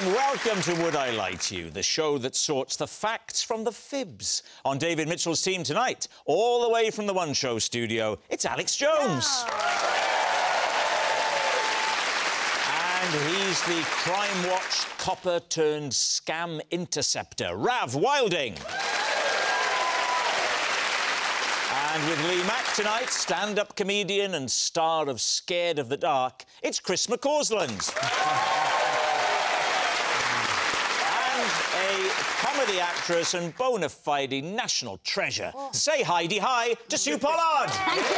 evening. Welcome to Would I Lie to You, the show that sorts the facts from the fibs. On David Mitchell's team tonight, all the way from the One Show studio, it's Alex Jones. And he's the Crime Watch copper-turned-scam interceptor, Rav Wilding. And with Lee Mack tonight, stand-up comedian and star of Scared of the Dark, it's Chris McCausland. And a comedy actress and bona fide national treasure. Say Heidi-hi to Sue Pollard. Thank you.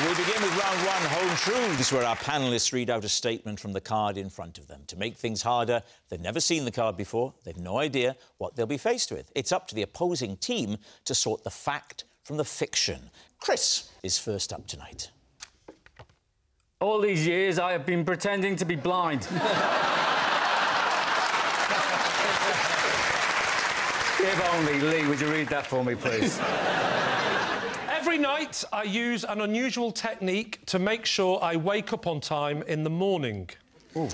We begin with round one, Home Truths, where our panellists read out a statement from the card in front of them. To make things harder, they've never seen the card before, they've no idea what they'll be faced with. It's up to the opposing team to sort the fact from the fiction. Chris is first up tonight. All these years, I have been pretending to be blind. If only. Lee, would you read that for me, please? Every night, I use an unusual technique to make sure I wake up on time in the morning. Ooh.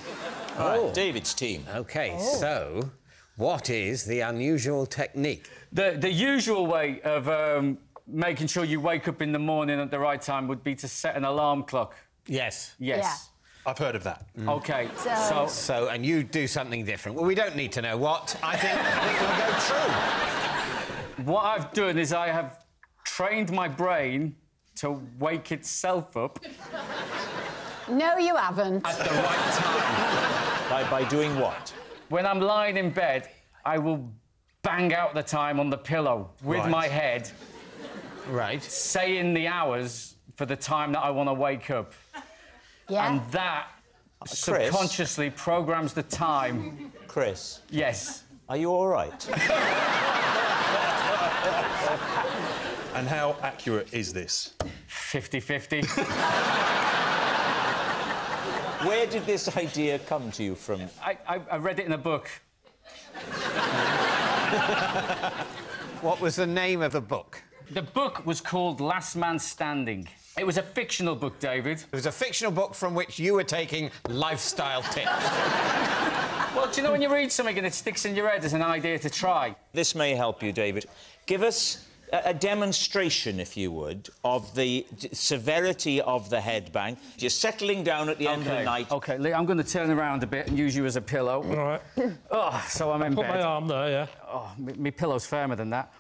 Right, David's team. OK, so what is the unusual technique? The usual way of making sure you wake up in the morning at the right time would be to set an alarm clock. Yes. Yes. Yeah. I've heard of that. OK, So, and you do something different. Well, we don't need to know what. I think we'll go true. What I've done is I have trained my brain to wake itself up. No, you haven't. At the right time. By doing what? When I'm lying in bed, I will bang out the time on the pillow with my head. Right. Saying the hours for the time that I want to wake up. Yeah. And that subconsciously programs the time. Chris? Yes. Are you all right? And how accurate is this? 50-50. Where did this idea come to you from? I read it in a book. What was the name of the book? The book was called Last Man Standing. It was a fictional book, David. It was a fictional book from which you were taking lifestyle tips. Well, do you know when you read something and it sticks in your head as an idea to try? This may help you, David. Give us a demonstration, if you would, of the severity of the headbang. You're settling down at the end of the night. OK, Lee, I'm going to turn around a bit and use you as a pillow. All right. Oh, so I'm in bed. Put my arm there, yeah. Oh, my pillow's firmer than that.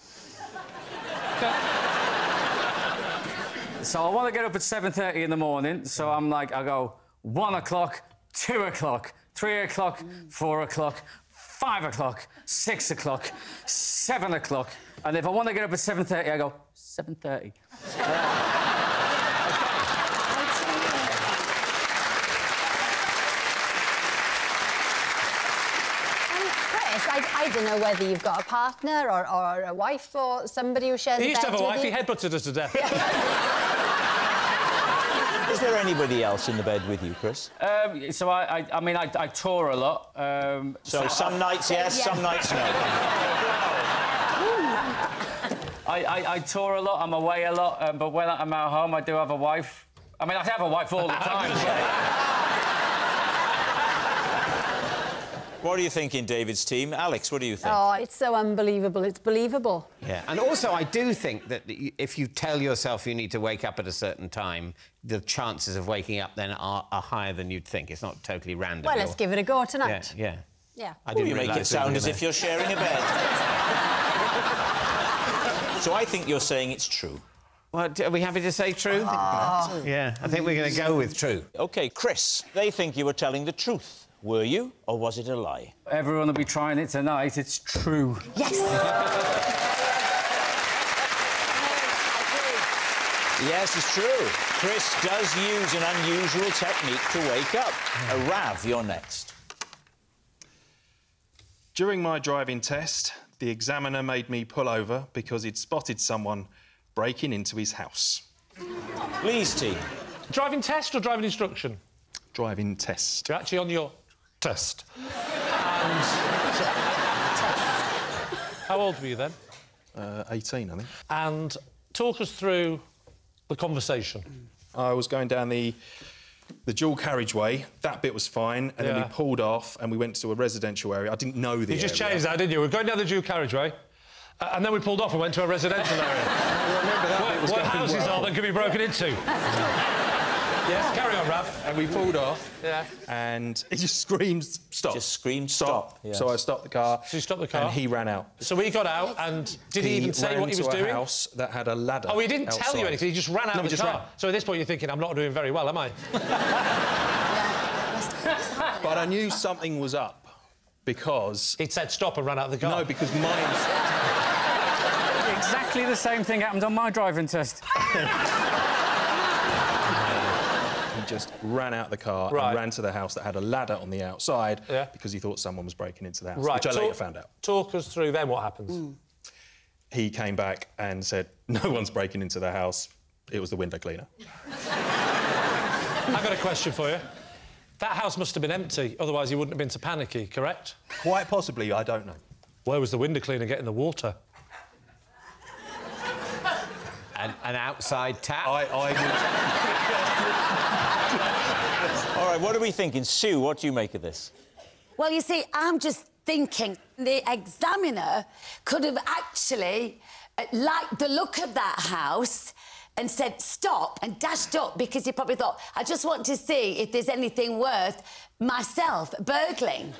So I want to get up at 7:30 in the morning, so I'm like, I go 1 o'clock, 2 o'clock, 3 o'clock, 4 o'clock, 5 o'clock, 6 o'clock, 7 o'clock, and if I want to get up at 7:30, I go 7:30. I don't know whether you've got a partner or a wife or somebody who shares a bed with you. He used to have a wife, he headbutted us to death. Is there anybody else in the bed with you, Chris? So I mean, I tour a lot. So some nights yes, some nights no. I tour a lot, I'm away a lot, but when I'm at home, I do have a wife. I mean, I have a wife all the time. What are you thinking, David's team? Alex, what do you think? Oh, it's so unbelievable. It's believable. Yeah, and also I do think that if you tell yourself you need to wake up at a certain time, the chances of waking up then are higher than you'd think. It's not totally random. Well, let's give it a go tonight. Yeah. Yeah. I didn't you make it sound as if you're sharing a bed. So I think you're saying it's true. Well, are we happy to say true? Oh. Yeah, I think we're going to go with true. OK, Chris, they think you were telling the truth. Were you, or was it a lie? Everyone will be trying it tonight. It's true. Yes! Yes, it's true. Chris does use an unusual technique to wake up. Rav, you're next. During my driving test, the examiner made me pull over because he'd spotted someone breaking into his house. Lee's team. Driving test or driving instruction? Driving test. You're actually on your test. And... How old were you then? 18, I think. And talk us through the conversation. I was going down the the dual carriageway, that bit was fine, and then we pulled off and we went to a residential area. I didn't know the You just area. changed that, didn't you? We're going down the dual carriageway, and then we pulled off and went to a residential area. I remember that bit was What going houses well. are that can be broken into? Yes, carry on, Rav. And we pulled off, Yeah. and he just screamed, stop. Just screamed stop. Yes. So I stopped the car. So you stopped the car? And he ran out. So we got out, and did he even say what he was ran to doing? a house that had a ladder. Oh, he didn't tell you outside. anything, he just ran out No, of he the just car. ran. So at this point you're thinking, I'm not doing very well, am I? But I knew something was up because... He'd said stop and ran out of the car. No, because mine's... Exactly the same thing happened on my driving test. He just ran out the car Right. and ran to the house that had a ladder on the outside Yeah. because he thought someone was breaking into the house, Right. which I later found out. Talk us through then what happens. He came back and said, no one's breaking into the house. It was the window cleaner. I've got a question for you. That house must have been empty, otherwise he wouldn't have been so panicky, correct? Quite possibly, I don't know. Where was the window cleaner getting the water? An outside tap. All right, what are we thinking? Sue, what do you make of this? Well, you see, I'm just thinking the examiner could have actually liked the look of that house and said stop and dashed up because he probably thought, I just want to see if there's anything worth myself burgling.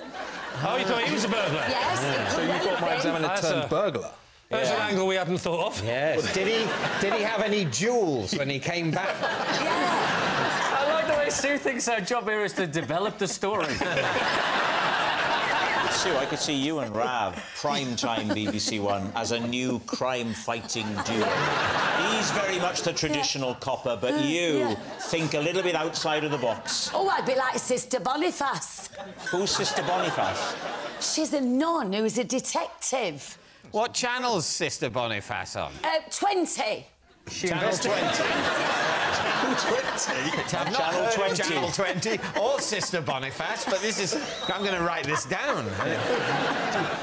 Oh, you thought he was a burglar? Yes. it So could you well thought have my been. examiner That's turned a- burglar? There's an angle we hadn't thought of. Yes. Did he have any jewels when he came back? I like the way Sue thinks her job here is to develop the story. Sue, I could see you and Rav, primetime BBC One, as a new crime-fighting duo. He's very much the traditional copper, but you think a little bit outside of the box. Oh, I'd be like Sister Boniface. Who's Sister Boniface? She's a nun who's a detective. What channel's Sister Boniface on? 20. Channel 20. Channel 20. Channel 20 or Sister Boniface, but this is... I'm going to write this down.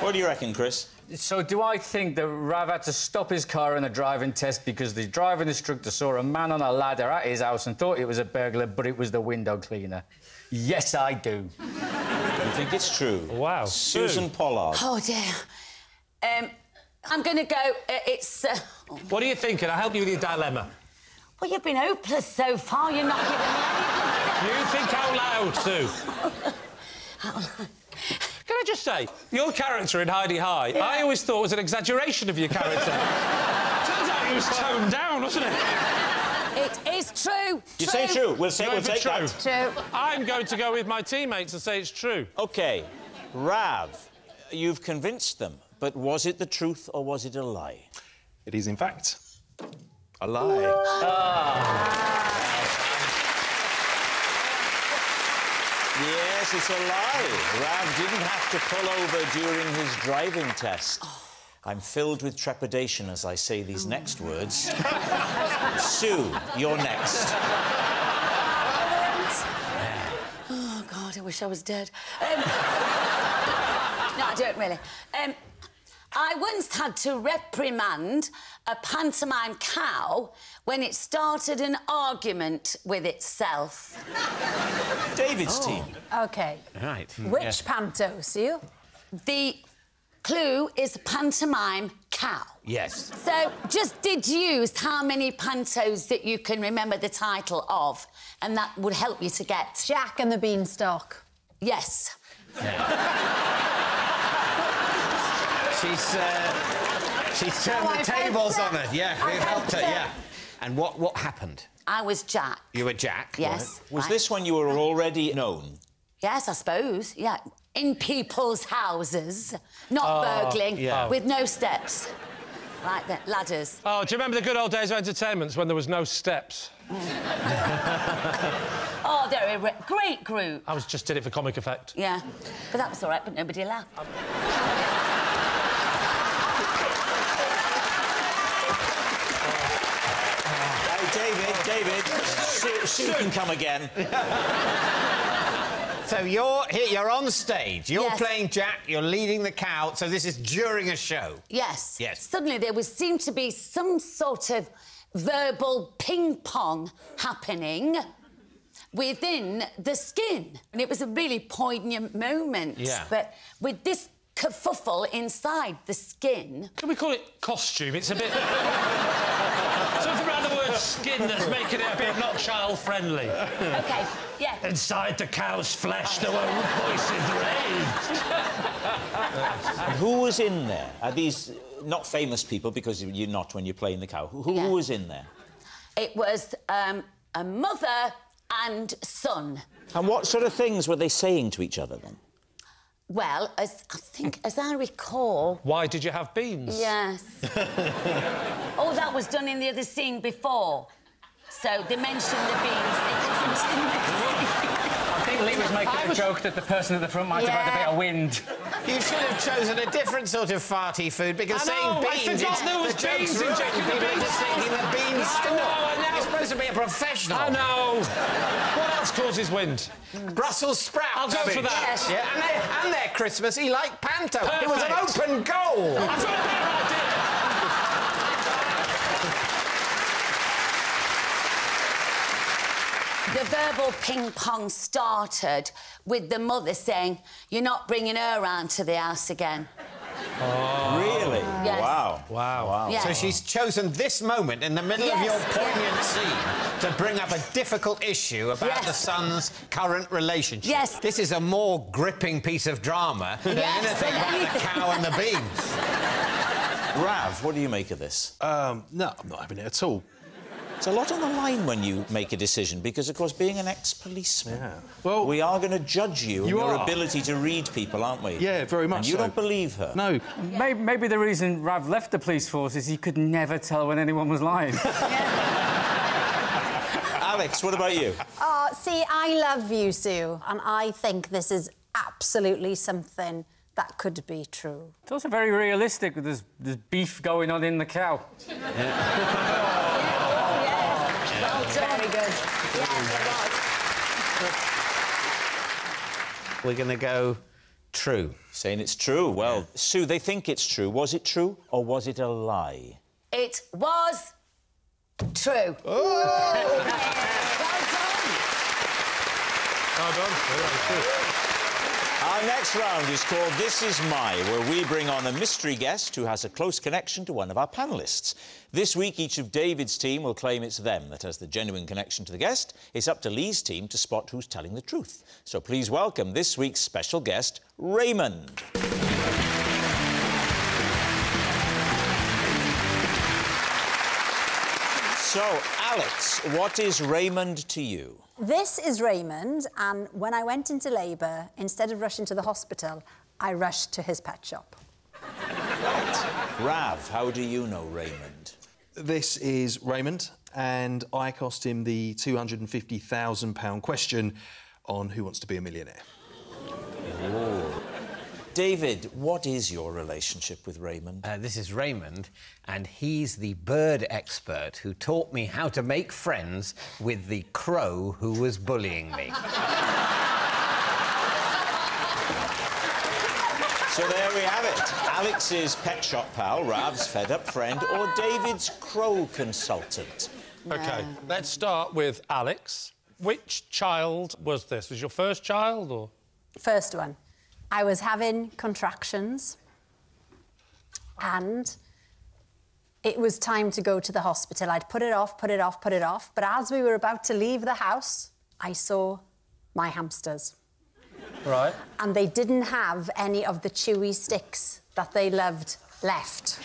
What do you reckon, Chris? So do I think that Rav had to stop his car in a driving test because the driving instructor saw a man on a ladder at his house and thought it was a burglar, but it was the window cleaner? Yes, I do. You think it's true? Wow. Susan Sue. Pollard. Oh, dear. I'm going to go... it's... What are you thinking? I'll help you with your dilemma. Well, you've been hopeless so far. You're not giving me anything. You think out loud, Sue. Can I just say, your character in Heidi High, I always thought was an exaggeration of your character. Turns out it was toned down, wasn't it? It is true. You say true. We'll say Going we'll for take true. that. True. I'm going to go with my teammates and say it's true. OK. Rav, you've convinced them, but was it the truth or was it a lie? It is, in fact, a lie. Yes, it's a lie. Rav didn't have to pull over during his driving test. I'm filled with trepidation as I say these next words. Sue, you're next. Oh, God, I wish I was dead. No, I don't really. I once had to reprimand a pantomime cow when it started an argument with itself. David's team. OK. Right. Which panto, Sue? The clue is pantomime cow. Yes. So just deduce how many pantos that you can remember the title of, and that would help you to get... Jack and the Beanstalk. Yes. She's turned the tables on her. Yeah, we've helped her, yeah. And what happened? I was Jack. You were Jack? Yes. Was this when you were already known? Yes, I suppose, yeah. In people's houses, not burgling, with no steps. Like that, ladders. Oh, do you remember the good old days of entertainments when there was no steps? Oh, they're a great group. I was just did it for comic effect. Yeah, but that was all right, but nobody laughed. Hey, David, Sue can come again. So you're on stage, you're Yes. playing Jack, you're leading the cow, so this is during a show. Yes. Yes. Suddenly there seemed to be some sort of verbal ping-pong happening within the skin. And it was a really poignant moment. Yeah. But with this kerfuffle inside the skin... Can we call it costume? It's a bit... Something around the word skin that's making it a bit not child-friendly. OK, yeah. Inside the cow's flesh, there were voices raised. And who was in there? Are these not famous people, because you're not when you're playing the cow? Who was in there? It was a mother and son. And what sort of things were they saying to each other, then? Well, as I recall... Why did you have beans? Yes. Oh, that was done in the other scene before. So they mentioned the beans. It wasn't in the scene. I think Lee was making a joke that the person at the front might have had a bit of wind. You should have chosen a different sort of farty food, because saying beans... I forgot there was beans in the beans thinking the beans store. I know. You're supposed to be a professional. I know. What else causes wind? Brussels sprouts. I'll go for that. Yes. Yeah, and their Christmassy like panto. Perfect. It was an open goal. I've got a better idea. The verbal ping-pong started with the mother saying, "You're not bringing her round to the house again." Oh. Really? Yes. Wow. Yeah. So she's chosen this moment in the middle of your poignant scene to bring up a difficult issue about the son's current relationship. Yes. This is a more gripping piece of drama than anything about the cow and the beans. Rav, what do you make of this? No, I'm not having it at all. It's a lot on the line when you make a decision, because, of course, being an ex-policeman, Well, we are going to judge you on your ability to read people, aren't we? Yeah, very much and you don't believe her? No. Maybe the reason Rav left the police force is he could never tell when anyone was lying. Alex, what about you? Oh, see, I love you, Sue, and I think this is absolutely something that could be true. It's also very realistic with this beef going on in the cow. Very good. We're going to go true. Saying it's true. Well, Sue, they think it's true. Was it true or was it a lie? It was true. Well done. Our next round is called This Is My, where we bring on a mystery guest who has a close connection to one of our panellists. This week, each of David's team will claim it's them that has the genuine connection to the guest. It's up to Lee's team to spot who's telling the truth. So please welcome this week's special guest, Raymond. So, Alex, what is Raymond to you? This is Raymond, and when I went into labour, instead of rushing to the hospital, I rushed to his pet shop. Right. Rav, how do you know Raymond? This is Raymond, and I cost him the £250,000 question on Who Wants to Be a Millionaire. Oh. David, what is your relationship with Raymond? This is Raymond, and he's the bird expert who taught me how to make friends with the crow who was bullying me. So there we have it. Alex's pet shop pal, Rav's fed-up friend, or David's crow consultant. OK, let's start with Alex. Which child was this? Was your first child, or...? First one. I was having contractions, and it was time to go to the hospital. I'd put it off, but as we were about to leave the house, I saw my hamsters. Right. And they didn't have any of the chewy sticks that they loved left.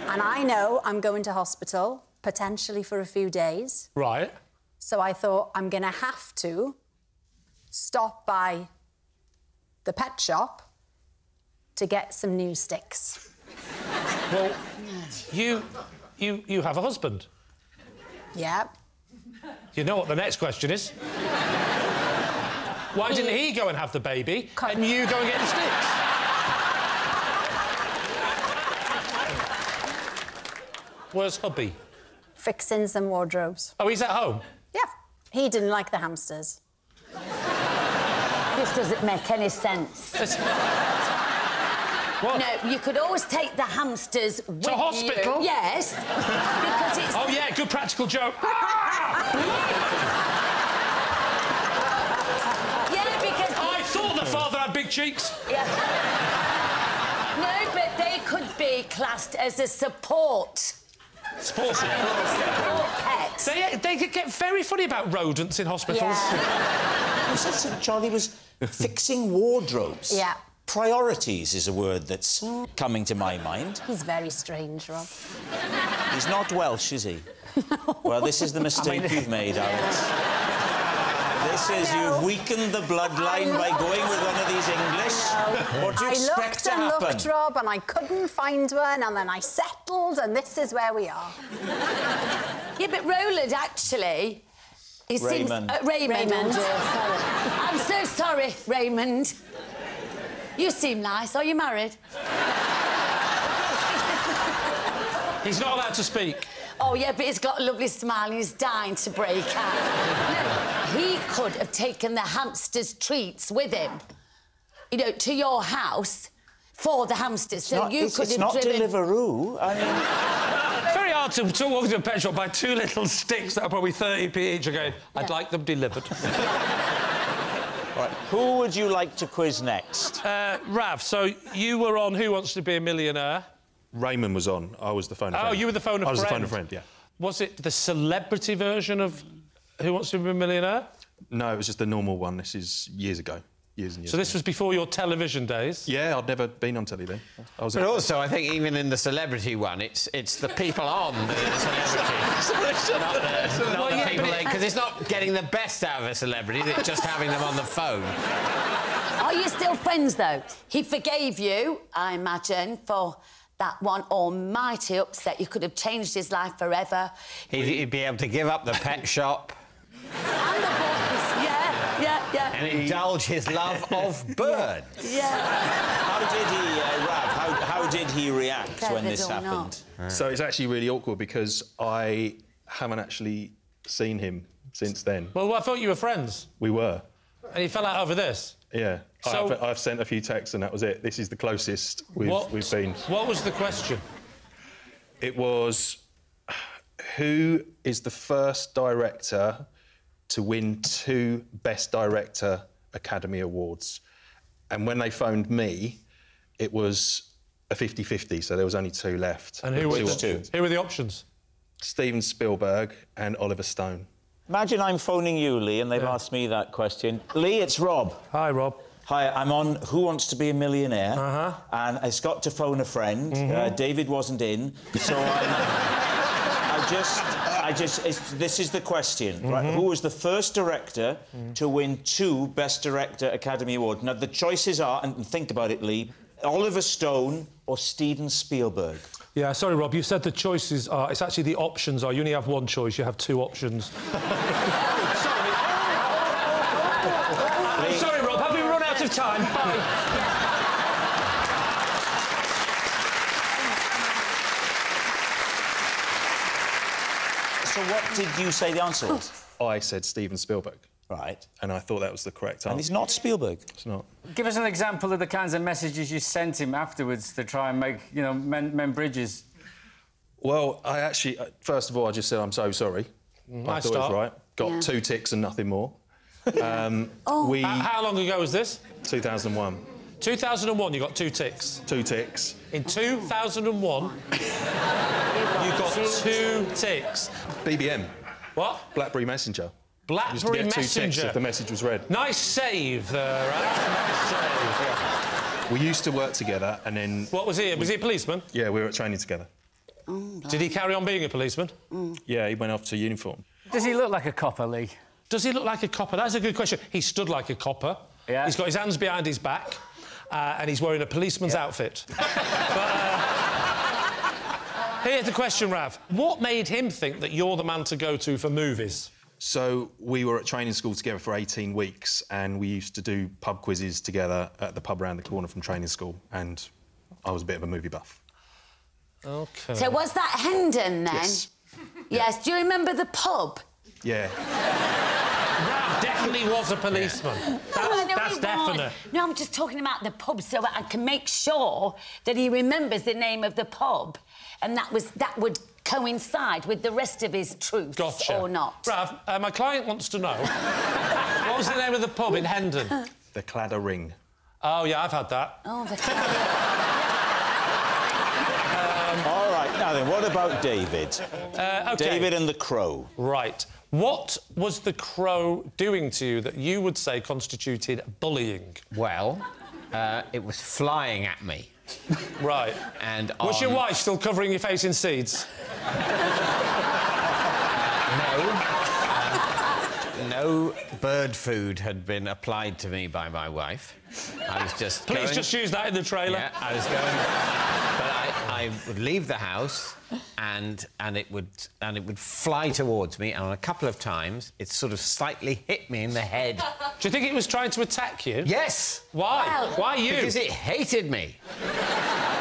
And I know I'm going to hospital, potentially for a few days. Right. So I thought, I'm going to have to stop by the pet shop to get some new sticks. Well, you have a husband. Yeah. You know what the next question is. Why didn't he go and have the baby and you go and get the sticks? Where's hubby? Fixing some wardrobes. Oh, he's at home? Yeah. He didn't like the hamsters. This doesn't make any sense. What? No, you could always take the hamsters with to hospital? you. Yes, because it's... Oh, yeah, good practical joke. big cheeks? Yeah. No, but they could be classed as a support. Support pet. They could get very funny about rodents in hospitals. Yeah. You said Sir Charlie was fixing wardrobes. Yeah. Priorities is a word that's coming to my mind. He's very strange, Rob. He's not Welsh, is he? Well, this is the mistake you've made, Alex. This is you've weakened the bloodline by going with one of these English. What do you expect to happen? I looked and looked, Rob, and I couldn't find one, and then I settled, and this is where we are. Yeah, but Roland, actually... He Raymond. Seems, Raymond. Raymond. Oh, I'm so sorry, Raymond. You seem nice. Are you married? He's not allowed to speak. Oh, yeah, but he's got a lovely smile and he's dying to break out. No, he could have taken the hamster's treats with him, you know, to your house for the hamsters. So you could have not driven... Deliveroo. I mean... It's very hard to walk into a pet shop, buy 2 little sticks that are probably 30p each and go, I'd like them delivered. Right, who would you like to quiz next? Rav, so you were on Who Wants to Be a Millionaire? Raymond was on. I was the phone a friend. Oh, you were the phone a friend? I was the phone a friend, yeah. Was it the celebrity version of Who Wants to Be a Millionaire? No, it was just the normal one. This is years ago. Years and years So this ago. was before your television days? Yeah, I'd never been on telly then. But also, I think even in the celebrity one, it's the people on that are the celebrity, not the people... Because it's not getting the best out of a celebrity, it's just having them on the phone. Are you still friends, though? He forgave you, I imagine, for that one almighty upset. You could have changed his life forever. He'd be able to give up the pet shop... And the boys, yeah. And indulge his love of birds. Yeah. How did he, Rav, how did he react when this happened? So it's actually really awkward because I haven't actually seen him since then. Well, I thought you were friends. We were. And he fell out over this? Yeah. So... I've sent a few texts and that was it. This is the closest we've been. What was the question? It was, who is the first director to win 2 Best Director Academy Awards? And when they phoned me, it was a 50-50, so there was only 2 left. And who were the 2? Who were the options? Steven Spielberg and Oliver Stone. Imagine I'm phoning you, Lee, and they've asked me that question. Lee, it's Rob. Hi, Rob. Hi, I'm on Who Wants to Be a Millionaire, and I got to phone a friend. David wasn't in, so this is the question, right? Who was the first director to win 2 Best Director Academy Awards? Now, the choices are, and think about it, Lee, Oliver Stone or Steven Spielberg. Yeah, sorry, Rob, you said the choices are... It's actually the options are. You only have 1 choice, you have 2 options. Sorry. Sorry, Rob, have we run out of time? Bye. So what did you say the answer was? I said Steven Spielberg. Right. And I thought that was the correct answer. And it's not Spielberg. It's not. Give us an example of the kinds of messages you sent him afterwards to try and make, you know, mend bridges. Well, I actually... first of all, I just said, I'm so sorry. I thought it was right. Got 2 ticks and nothing more. How long ago was this? 2001. 2001, you got 2 ticks. 2 ticks. In 2001, you got 2 ticks. BBM. What? BlackBerry Messenger. BlackBerry used to get 2 ticks Messenger. if the message was read. Nice save there, Nice save. We used to work together and then... What was he? Was he a policeman? Yeah, we were at training together. Did he carry on being a policeman? Yeah, he went off to uniform. Does he look like a copper, Lee? Does he look like a copper? That's a good question. He stood like a copper. Yeah. He's got his hands behind his back and he's wearing a policeman's outfit. Here's the question, Rav. What made him think that you're the man to go to for movies? So we were at training school together for 18 weeks and we used to do pub quizzes together at the pub around the corner from training school, and I was a bit of a movie buff. OK. So was that Hendon, then? Yes. Yes. Do you remember the pub? Yeah. Rav definitely was a policeman. That's definite. No, I'm just talking about the pub so I can make sure that he remembers the name of the pub, and that would coincide with the rest of his truths or not. Rav, my client wants to know what was the name of the pub in Hendon? The Cladder Ring. Oh, yeah, I've had that. Oh, All right, now then, what about David? OK. David and the crow. Right. What was the crow doing to you that you would say constituted bullying? Well, it was flying at me. Right. And was your wife still covering your face in seeds? No bird food had been applied to me by my wife. I was just Please going... just use that in the trailer. Yeah, I was going... But I would leave the house and it would fly towards me, and on a couple of times it sort of slightly hit me in the head. Do you think it was trying to attack you? Yes. Why? Well, Why you? Because it hated me.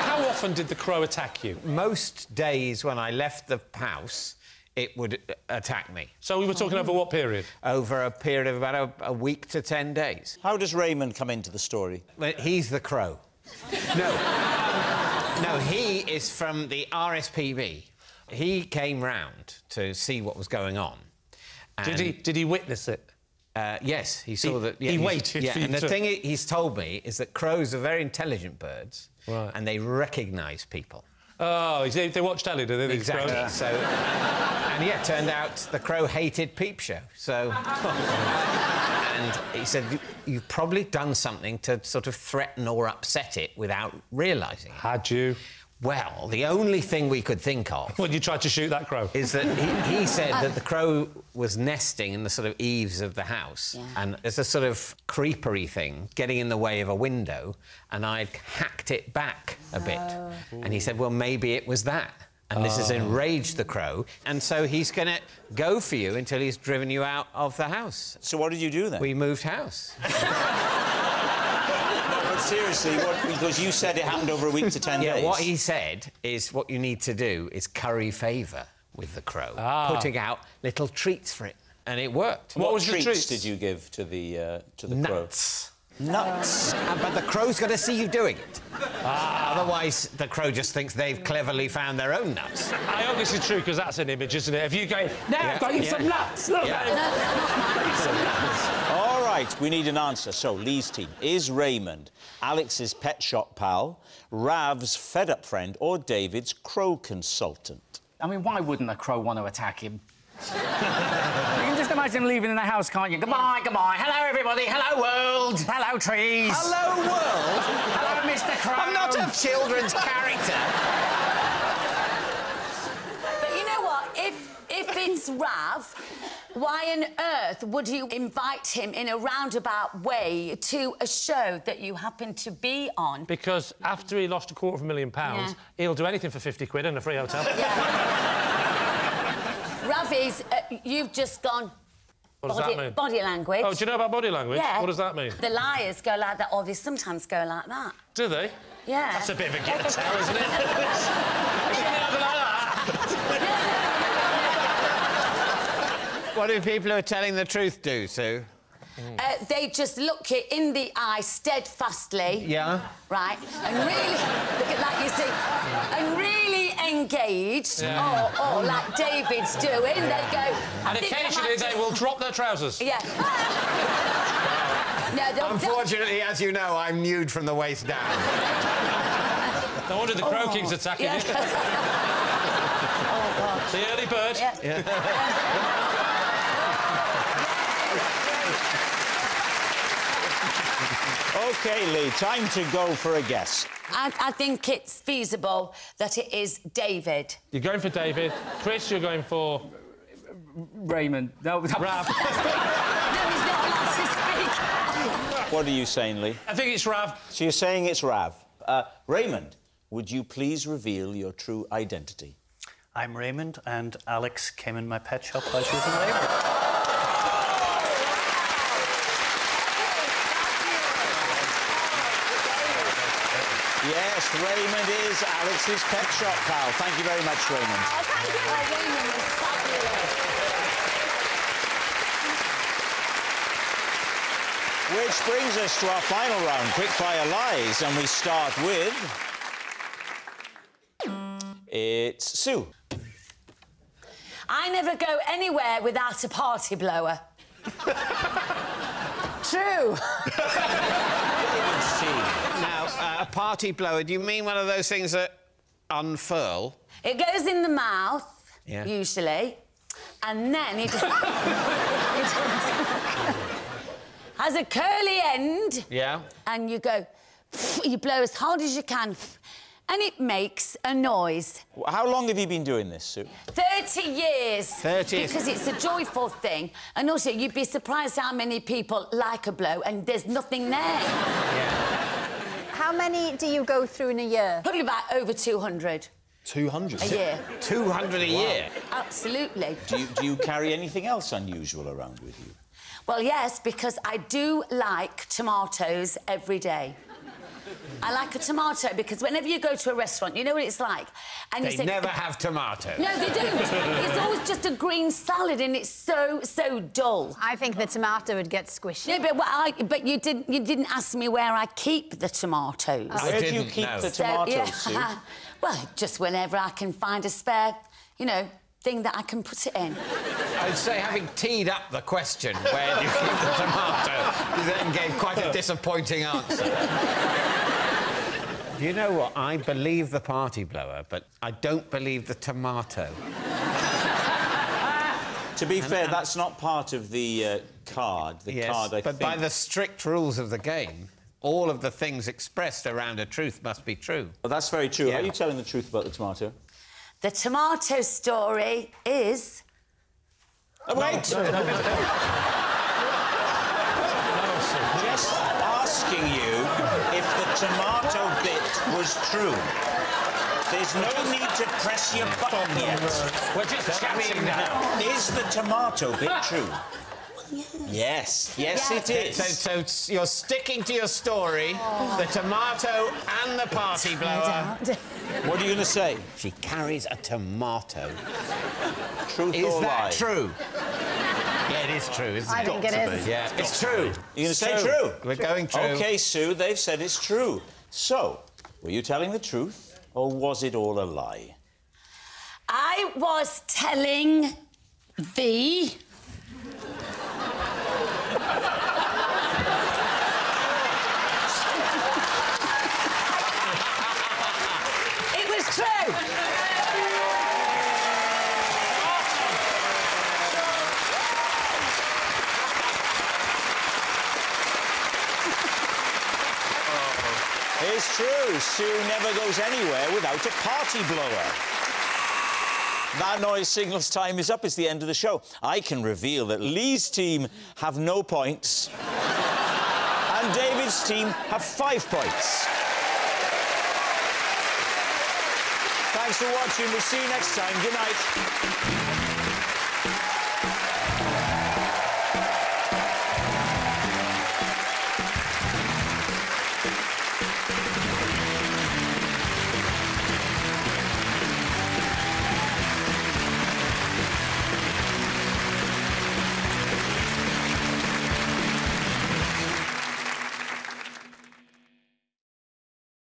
How often did the crow attack you? Most days when I left the house, it would attack me. So we were talking over what period? Over a period of about a week to 10 days. How does Raymond come into the story? Well, he's the crow. No, he is from the RSPB. He came round to see what was going on. Did he witness it? Yes, he saw that. Yeah, he waited for you and the to... thing he's told me is that crows are very intelligent birds, right, and they recognise people. Oh, they watch telly, do they? These Exactly. crows? So, and yeah, it turned out the crow hated Peep Show. So, and he said, "You've probably done something to sort of threaten or upset it without realising it." Had you? Well, the only thing we could think of... When you tried to shoot that crow? ...is that he said that the crow was nesting in the sort of eaves of the house, and there's a sort of creepery thing getting in the way of a window, and I'd hacked it back a bit. And he said, well, maybe it was that. And this has enraged the crow, and so he's going to go for you until he's driven you out of the house. So what did you do then? We moved house. Seriously, because you said it happened over a week to 10 days. Yeah, what he said is what you need to do is curry favour with the crow, putting out little treats for it, and it worked. What was the treats treats did you give to the crow? Nuts. Nuts. But the crow's got to see you doing it. Otherwise, the crow just thinks they've cleverly found their own nuts. I hope this is true, because that's an image, isn't it? If you go, now I've got you some nuts. Look. All right, we need an answer. So, Lee's team. Is Raymond Alex's pet shop pal, Rav's fed-up friend, or David's crow consultant? I mean, why wouldn't a crow want to attack him? You can just imagine him leaving in the house, can't you? Goodbye, goodbye. Hello, everybody. Hello, world. Hello, trees. Hello, world. Hello, Mr. Crow. I'm not a children's character. But you know what? If it's Rav, why on earth would you invite him in a roundabout way to a show that you happen to be on? Because after he lost £250,000, he'll do anything for 50 quid and a free hotel. Ravi's, you've just gone... What does that mean? Body language. Oh, do you know about body language? Yeah. What does that mean? The liars go like that, or they sometimes go like that. Do they? Yeah. That's a bit of a get tell, isn't it? What do people who are telling the truth do, Sue? They just look you in the eye steadfastly. Yeah. Right. And really, look at that, you see, and really engaged, or like David's doing, they go... And occasionally they will drop their trousers. Yeah. No, Unfortunately, as you know, I'm nude from the waist down. No wonder the Crow King's attacking you. Oh, God. The early bird. OK, Lee, time to go for a guess. I think it's feasible that it is David. You're going for David. Chris, you're going for... Raymond. No, Rav. No, he's not allowed to speak. What are you saying, Lee? I think it's Rav. So you're saying it's Rav. Raymond, would you please reveal your true identity? I'm Raymond, and Alex came in my pet shop while she was in labour. Yes, Raymond is Alex's pet shop pal. Thank you very much, Raymond. Oh, thank you. Raymond was fabulous. Which brings us to our final round, Quickfire Lies, and we start with... It's Sue. I never go anywhere without a party blower. True. David's team. a party blower, do you mean one of those things that unfurl? It goes in the mouth, Yeah. usually, and then it has a curly end. Yeah. And you go, you blow as hard as you can, and it makes a noise. How long have you been doing this, Sue? 30 years. 30 years. Because it's a joyful thing. And also, you'd be surprised how many people like a blow and there's nothing there. Yeah. How many do you go through in a year? Probably about over 200 200? a year. 200 a year? Absolutely. Do you carry anything else unusual around with you? Well, yes, because I do like tomatoes every day. I like a tomato because whenever you go to a restaurant, you know what it's like. And They you say, never have tomatoes. No, they don't. It's always just a green salad, and it's so dull. I think the tomato would get squishy. No, but you didn't ask me where I keep the tomatoes. Where do you didn't keep know. the tomatoes, Sue? Well, just whenever I can find a spare, you know, thing that I can put it in. I'd say, having teed up the question, where do you keep the tomato, you then gave quite a disappointing answer. You know what? I believe the party blower, but I don't believe the tomato. To be fair, that's not part of the card. The card, I but think... by the strict rules of the game, all of the things expressed around a truth must be true. Well, that's very true. Yeah. Are you telling the truth about the tomato? The tomato story is... Oh, wait! Just asking you if the tomato bit was true. There's no need to press your button yet. We're just chatting now. Is the tomato bit true? Yes, it is. So you're sticking to your story, the tomato and the party blower. What are you going to say? She carries a tomato. Truth Is or that lie? true? Yeah, it is true, isn't it? I think it is. Yeah, it's true. You're going to say true? We're going true. OK, Sue, they've said it's true. So, were you telling the truth, or was it all a lie? I was telling the... It was true. It's true. Sue never goes anywhere without a party blower. That noise signals time is up. It's the end of the show. I can reveal that Lee's team have no points and David's team have 5 points. Thanks for watching. We'll see you next time. Good night.